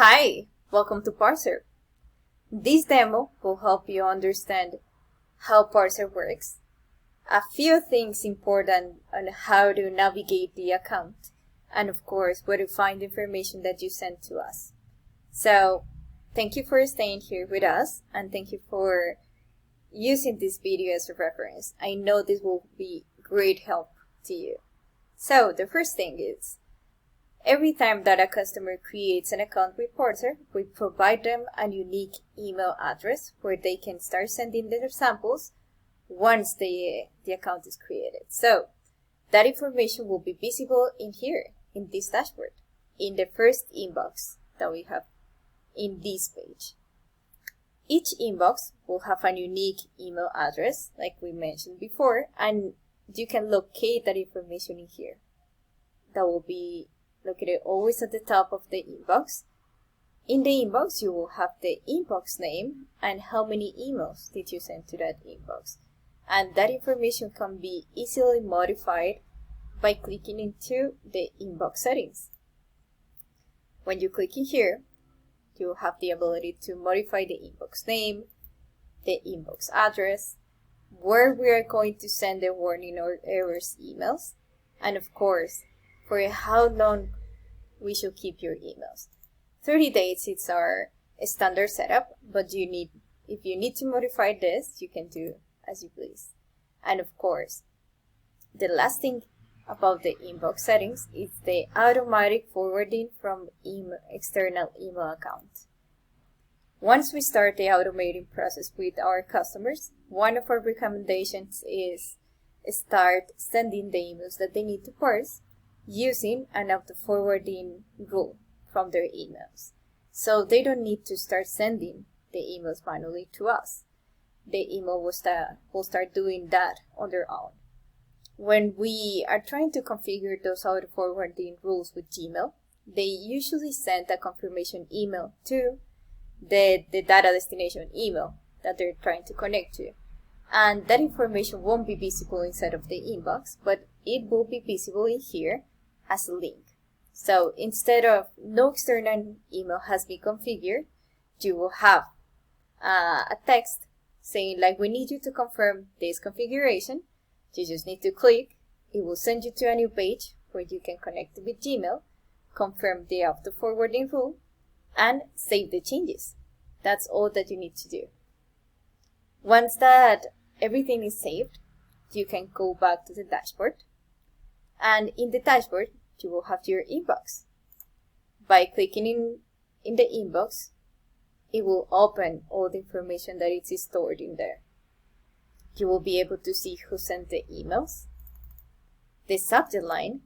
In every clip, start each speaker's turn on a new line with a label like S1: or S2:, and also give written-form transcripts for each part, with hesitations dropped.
S1: Hi, welcome to Parser. This demo will help you understand how Parser works, a few things important on how to navigate the account, and of course, where to find information that you sent to us. So, thank you for staying here with us, and thank you for using this video as a reference. I know this will be great help to you. So, the first thing is, every time that a customer creates an account with Parser, we provide them a unique email address where they can start sending their samples once the account is created. So that information will be visible in here, in this dashboard, in the first inbox that we have in this page. Each inbox will have a unique email address, like we mentioned before, and you can locate that information in here. That will be located always at the top of the inbox. In the inbox, you will have the inbox name and how many emails did you send to that inbox. And that information can be easily modified by clicking into the inbox settings. When you click in here, you will have the ability to modify the inbox name, the inbox address, where we are going to send the warning or errors emails, and of course, for how long we should keep your emails. 30 days is our standard setup, but if you need to modify this, you can do as you please. And of course, the last thing about the inbox settings is the automatic forwarding from external email account. Once we start the automating process with our customers, one of our recommendations is start sending the emails that they need to parse using an auto-forwarding rule from their emails. So they don't need to start sending the emails manually to us. The email will start doing that on their own. When we are trying to configure those auto-forwarding rules with Gmail, they usually send a confirmation email to the data destination email that they're trying to connect to. And that information won't be visible inside of the inbox, but it will be visible in here as a link. So instead of no external email has been configured, you will have a text saying like, we need you to confirm this configuration. You just need to click. It will send you to a new page where you can connect with Gmail, confirm the auto forwarding rule, and save the changes. That's all that you need to do. Once that everything is saved, you can go back to the dashboard. And in the dashboard, you will have your inbox. By clicking in the inbox, it will open all the information that is stored in there. You will be able to see who sent the emails, the subject line,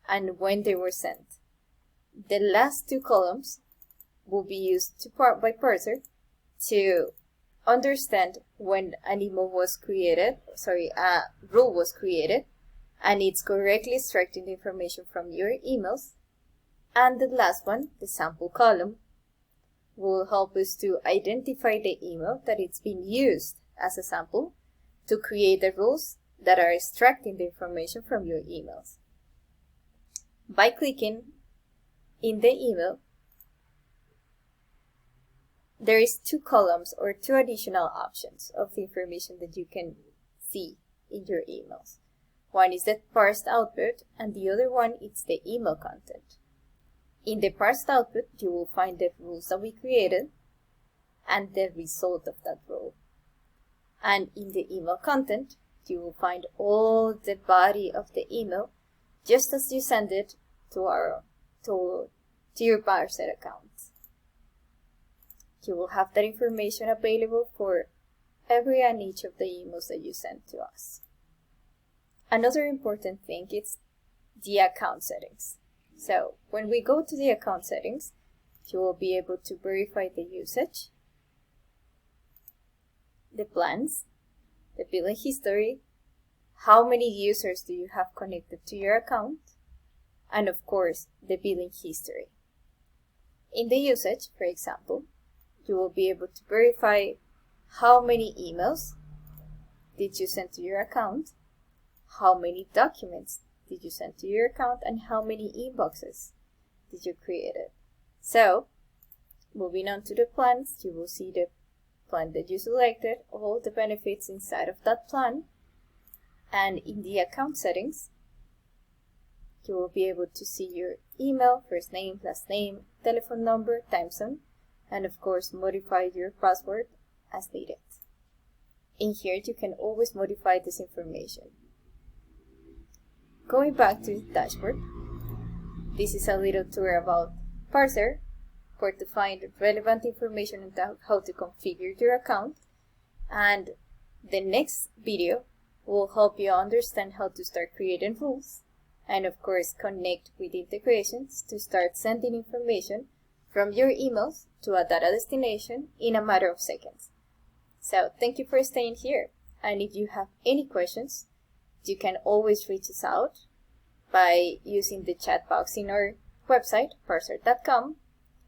S1: and when they were sent. The last two columns will be used by Parser to understand when an email was created, a rule was created, and it's correctly extracting the information from your emails. And the last one, the sample column, will help us to identify the email that it's been used as a sample to create the rules that are extracting the information from your emails. By clicking in the email, there is two columns or two additional options of the information that you can see in your emails. One is the parsed output, and the other one is the email content. In the parsed output, you will find the rules that we created and the result of that rule. And in the email content, you will find all the body of the email, just as you send it to your Parser account. You will have that information available for every and each of the emails that you send to us. Another important thing is the account settings. So when we go to the account settings, you will be able to verify the usage, the plans, the billing history, how many users do you have connected to your account, and of course, the billing history. In the usage, for example, you will be able to verify how many emails did you send to your account, how many documents did you send to your account, and how many inboxes did you create. So moving on to the plans, you will see the plan that you selected, all the benefits inside of that plan, and in the account settings, you will be able to see your email, first name, last name, telephone number, time zone, and of course modify your password as needed. In here you can always modify this information. Going back to the dashboard, this is a little tour about Parserr, where to find relevant information on how to configure your account, and the next video will help you understand how to start creating rules and of course connect with integrations to start sending information from your emails to a data destination in a matter of seconds. So thank you for staying here, and if you have any questions, you can always reach us out by using the chat box in our website, parserr.com,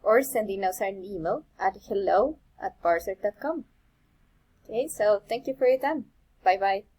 S1: or sending us an email at hello@parserr.com. Okay, so thank you for your time. Bye bye.